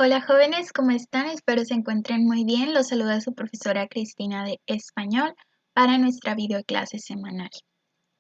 Hola jóvenes, ¿cómo están? Espero se encuentren muy bien. Los saluda su profesora Cristina de Español para nuestra videoclase semanal.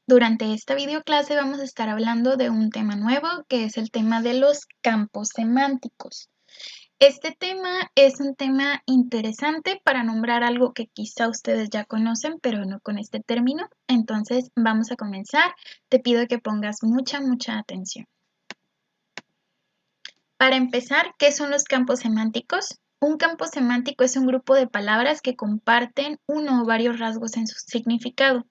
Durante esta videoclase vamos a estar hablando de un tema nuevo que es el tema de los campos semánticos. Este tema es un tema interesante para nombrar algo que quizá ustedes ya conocen, pero no con este término. Entonces vamos a comenzar. Te pido que pongas mucha atención. Para empezar, ¿qué son los campos semánticos? Un campo semántico es un grupo de palabras que comparten uno o varios rasgos en su significado.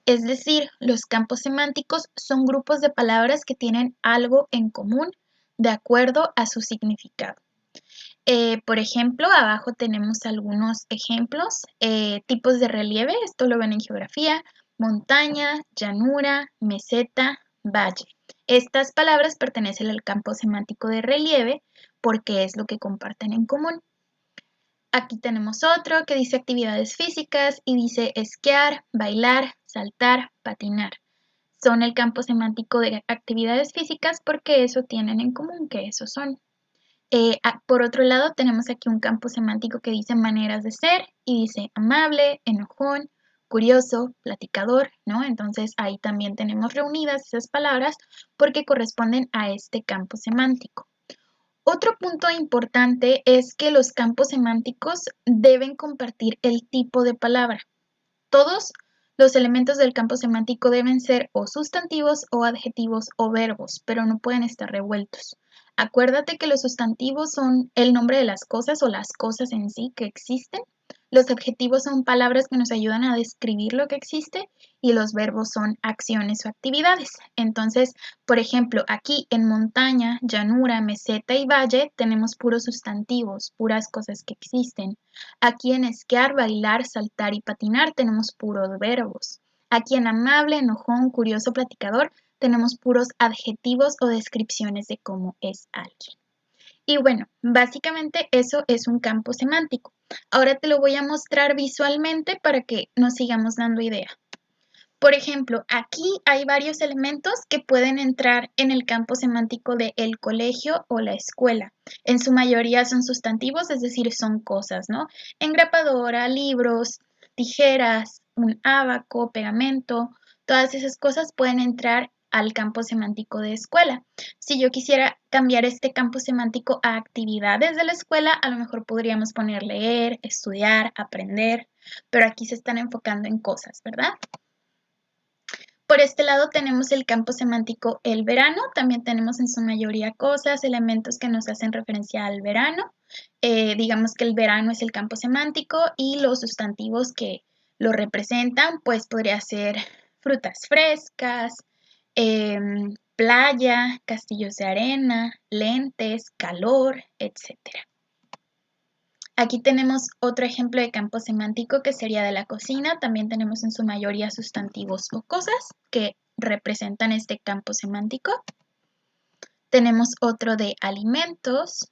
Es decir, los campos semánticos son grupos de palabras que tienen algo en común de acuerdo a su significado. Por ejemplo, abajo tenemos algunos ejemplos, tipos de relieve, esto lo ven en geografía, montaña, llanura, meseta, valle. Estas palabras pertenecen al campo semántico de relieve porque es lo que comparten en común. Aquí tenemos otro que dice actividades físicas y dice esquiar, bailar, saltar, patinar. Son el campo semántico de actividades físicas porque eso tienen en común, que eso son. Por otro lado, tenemos aquí un campo semántico que dice maneras de ser y dice amable, enojón, curioso, platicador, ¿no? Entonces ahí también tenemos reunidas esas palabras porque corresponden a este campo semántico. Otro punto importante es que los campos semánticos deben compartir el tipo de palabra. Todos los elementos del campo semántico deben ser o sustantivos o adjetivos o verbos, pero no pueden estar revueltos. Acuérdate que los sustantivos son el nombre de las cosas o las cosas en sí que existen. Los adjetivos son palabras que nos ayudan a describir lo que existe y los verbos son acciones o actividades. Entonces, por ejemplo, aquí en montaña, llanura, meseta y valle tenemos puros sustantivos, puras cosas que existen. Aquí en esquiar, bailar, saltar y patinar tenemos puros verbos. Aquí en amable, enojón, curioso, platicador tenemos puros adjetivos o descripciones de cómo es alguien. Y bueno, básicamente eso es un campo semántico. Ahora te lo voy a mostrar visualmente para que nos sigamos dando idea. Por ejemplo, aquí hay varios elementos que pueden entrar en el campo semántico de el colegio o la escuela. En su mayoría son sustantivos, es decir, son cosas, ¿no? Engrapadora, libros, tijeras, un abaco, pegamento, todas esas cosas pueden entrar al campo semántico de escuela. Si yo quisiera cambiar este campo semántico a actividades de la escuela, a lo mejor podríamos poner leer, estudiar, aprender, pero aquí se están enfocando en cosas, ¿verdad? Por este lado tenemos el campo semántico el verano, también tenemos en su mayoría cosas, elementos que nos hacen referencia al verano. Digamos que el verano es el campo semántico y los sustantivos que lo representan, pues podría ser frutas frescas, playa, castillos de arena, lentes, calor, etcétera. Aquí tenemos otro ejemplo de campo semántico que sería de la cocina. También tenemos en su mayoría sustantivos o cosas que representan este campo semántico. Tenemos otro de alimentos,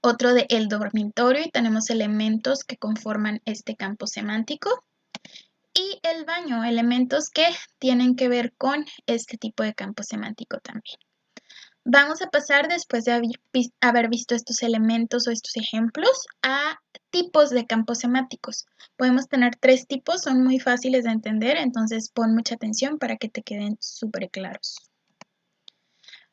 otro de el dormitorio y tenemos elementos que conforman este campo semántico. Y el baño, elementos que tienen que ver con este tipo de campo semántico también. Vamos a pasar, después de haber visto estos elementos o estos ejemplos, a tipos de campos semánticos. Podemos tener 3 tipos, son muy fáciles de entender, entonces pon mucha atención para que te queden súper claros.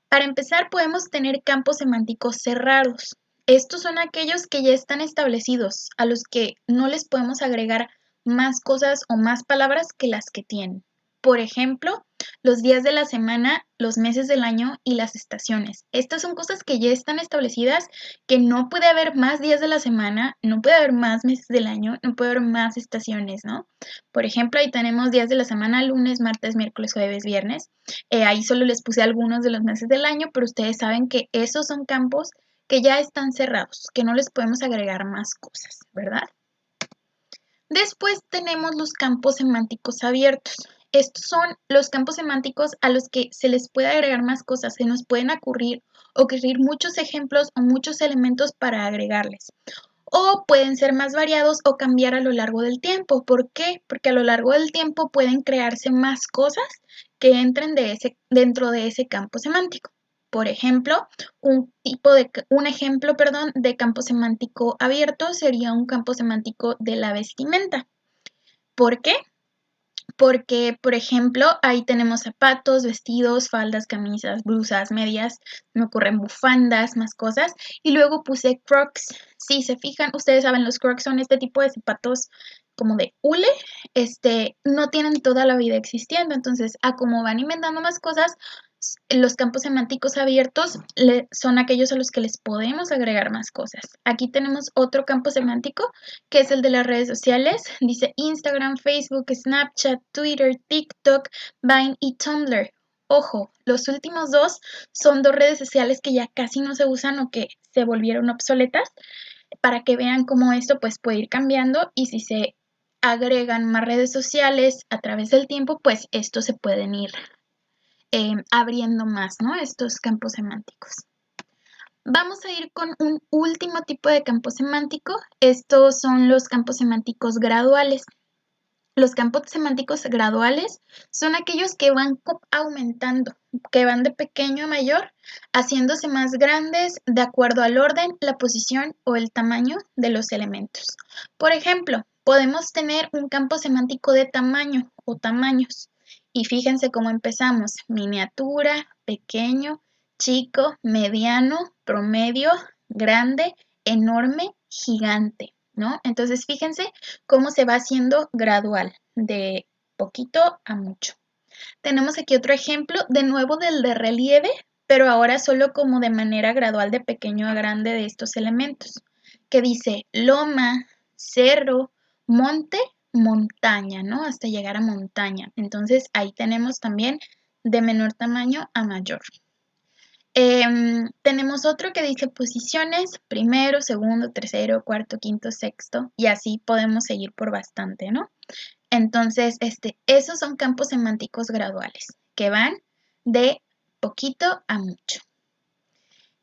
Para empezar, podemos tener campos semánticos cerrados. Estos son aquellos que ya están establecidos, a los que no les podemos agregar más cosas o más palabras que las que tienen. Por ejemplo, los días de la semana, los meses del año y las estaciones. Estas son cosas que ya están establecidas, que no puede haber más días de la semana, no puede haber más meses del año, no puede haber más estaciones, ¿no? Por ejemplo, ahí tenemos días de la semana, lunes, martes, miércoles, jueves, viernes. Ahí solo les puse algunos de los meses del año, pero ustedes saben que esos son campos que ya están cerrados, que no les podemos agregar más cosas, ¿verdad? Después tenemos los campos semánticos abiertos. Estos son los campos semánticos a los que se les puede agregar más cosas, se nos pueden ocurrir muchos ejemplos o muchos elementos para agregarles. O pueden ser más variados o cambiar a lo largo del tiempo. ¿Por qué? Porque a lo largo del tiempo pueden crearse más cosas que entren dentro de ese campo semántico. Por ejemplo, un ejemplo, de campo semántico abierto sería un campo semántico de la vestimenta. ¿Por qué? Porque, por ejemplo, ahí tenemos zapatos, vestidos, faldas, camisas, blusas, medias, me ocurren bufandas, más cosas. Y luego puse Crocs. Si se fijan, ustedes saben, los Crocs son este tipo de zapatos como de hule, no tienen toda la vida existiendo. Entonces, a como van inventando más cosas, los campos semánticos abiertos son aquellos a los que les podemos agregar más cosas. Aquí tenemos otro campo semántico que es el de las redes sociales. Dice Instagram, Facebook, Snapchat, Twitter, TikTok, Vine y Tumblr. Ojo, los últimos dos son dos redes sociales que ya casi no se usan o que se volvieron obsoletas, para que vean cómo esto pues puede ir cambiando, y si se agregan más redes sociales a través del tiempo, pues estos se pueden ir abriendo más, ¿no? Estos campos semánticos. Vamos a ir con un último tipo de campo semántico. Estos son los campos semánticos graduales. Los campos semánticos graduales son aquellos que van aumentando, que van de pequeño a mayor, haciéndose más grandes de acuerdo al orden, la posición o el tamaño de los elementos. Por ejemplo, podemos tener un campo semántico de tamaño o tamaños. Y fíjense cómo empezamos: miniatura, pequeño, chico, mediano, promedio, grande, enorme, gigante, ¿no? Entonces fíjense cómo se va haciendo gradual, de poquito a mucho. Tenemos aquí otro ejemplo, de nuevo del de relieve, pero ahora solo como de manera gradual, de pequeño a grande, de estos elementos, que dice loma, cerro, monte, montaña, ¿no? Hasta llegar a montaña. Entonces ahí tenemos también de menor tamaño a mayor. Tenemos otro que dice posiciones: primero, segundo, tercero, cuarto, quinto, sexto, y así podemos seguir por bastante, ¿no? Entonces, esos son campos semánticos graduales, que van de poquito a mucho.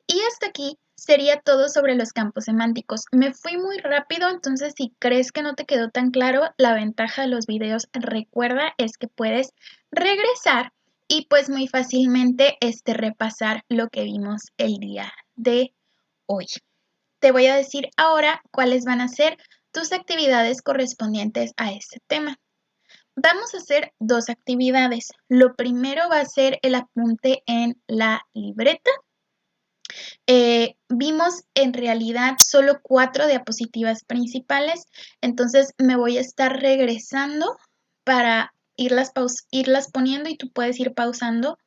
Y hasta aquí sería todo sobre los campos semánticos. Me fui muy rápido, entonces si crees que no te quedó tan claro, la ventaja de los videos, recuerda, es que puedes regresar y pues muy fácilmente repasar lo que vimos el día de hoy. Te voy a decir ahora cuáles van a ser tus actividades correspondientes a este tema. Vamos a hacer dos actividades. Lo primero va a ser el apunte en la libreta. Vimos en realidad solo 4 diapositivas principales, entonces me voy a estar regresando para irlas poniendo, y tú puedes ir pausando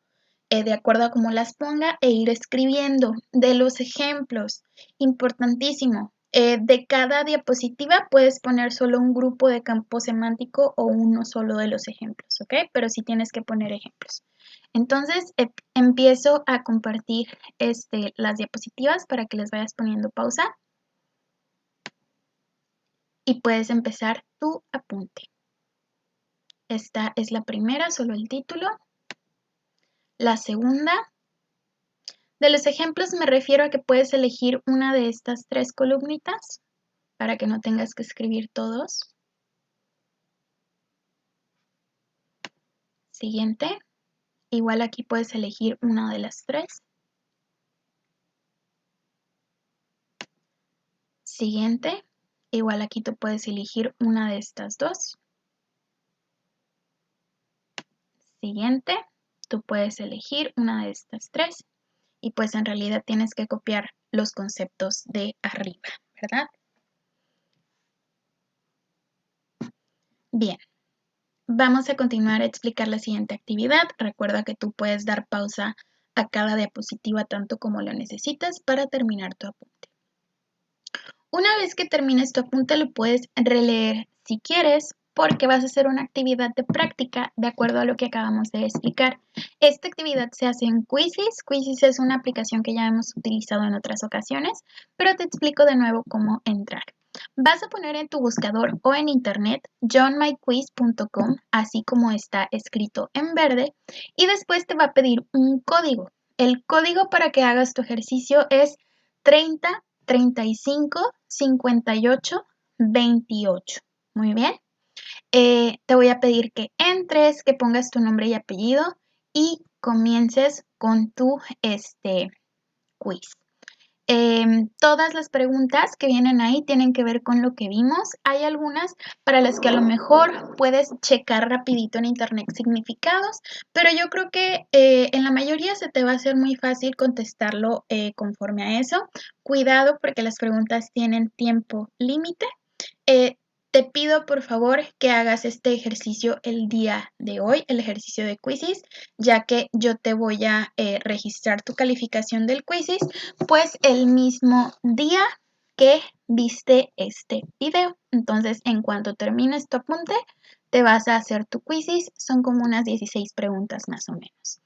de acuerdo a cómo las ponga, e ir escribiendo de los ejemplos. Importantísimo, de cada diapositiva puedes poner solo un grupo de campo semántico o uno solo de los ejemplos, ¿ok? Pero sí tienes que poner ejemplos. Entonces empiezo a compartir las diapositivas para que les vayas poniendo pausa y puedes empezar tu apunte. Esta es la primera, solo el título. La segunda, de los ejemplos me refiero a que puedes elegir una de estas 3 columnitas para que no tengas que escribir todos. Siguiente, igual aquí puedes elegir una de las 3. Siguiente, igual aquí tú puedes elegir una de estas 2. Siguiente, tú puedes elegir una de estas 3. Y pues en realidad tienes que copiar los conceptos de arriba, ¿verdad? Bien, vamos a continuar a explicar la siguiente actividad. Recuerda que tú puedes dar pausa a cada diapositiva tanto como lo necesitas para terminar tu apunte. Una vez que termines tu apunte, lo puedes releer si quieres, porque vas a hacer una actividad de práctica de acuerdo a lo que acabamos de explicar. Esta actividad se hace en Quizzes. Quizzes es una aplicación que ya hemos utilizado en otras ocasiones, pero te explico de nuevo cómo entrar. Vas a poner en tu buscador o en internet johnmyquiz.com, así como está escrito en verde, y después te va a pedir un código. El código para que hagas tu ejercicio es 30 35 58 28. Muy bien. Te voy a pedir que entres, que pongas tu nombre y apellido y comiences con tu quiz. Todas las preguntas que vienen ahí tienen que ver con lo que vimos. Hay algunas para las que a lo mejor puedes checar rapidito en internet significados, pero yo creo que en la mayoría se te va a hacer muy fácil contestarlo conforme a eso. Cuidado porque las preguntas tienen tiempo límite. Te pido por favor que hagas este ejercicio el día de hoy, el ejercicio de Quizzes, ya que yo te voy a registrar tu calificación del Quizzes, pues el mismo día que viste este video. Entonces, en cuanto termines tu apunte, te vas a hacer tu Quizzes. Son como unas 16 preguntas más o menos.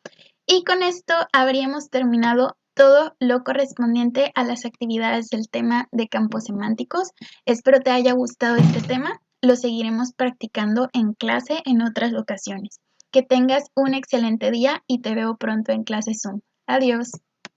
Y con esto habríamos terminado todo lo correspondiente a las actividades del tema de campos semánticos. Espero te haya gustado este tema. Lo seguiremos practicando en clase en otras ocasiones. Que tengas un excelente día y te veo pronto en clase Zoom. Adiós.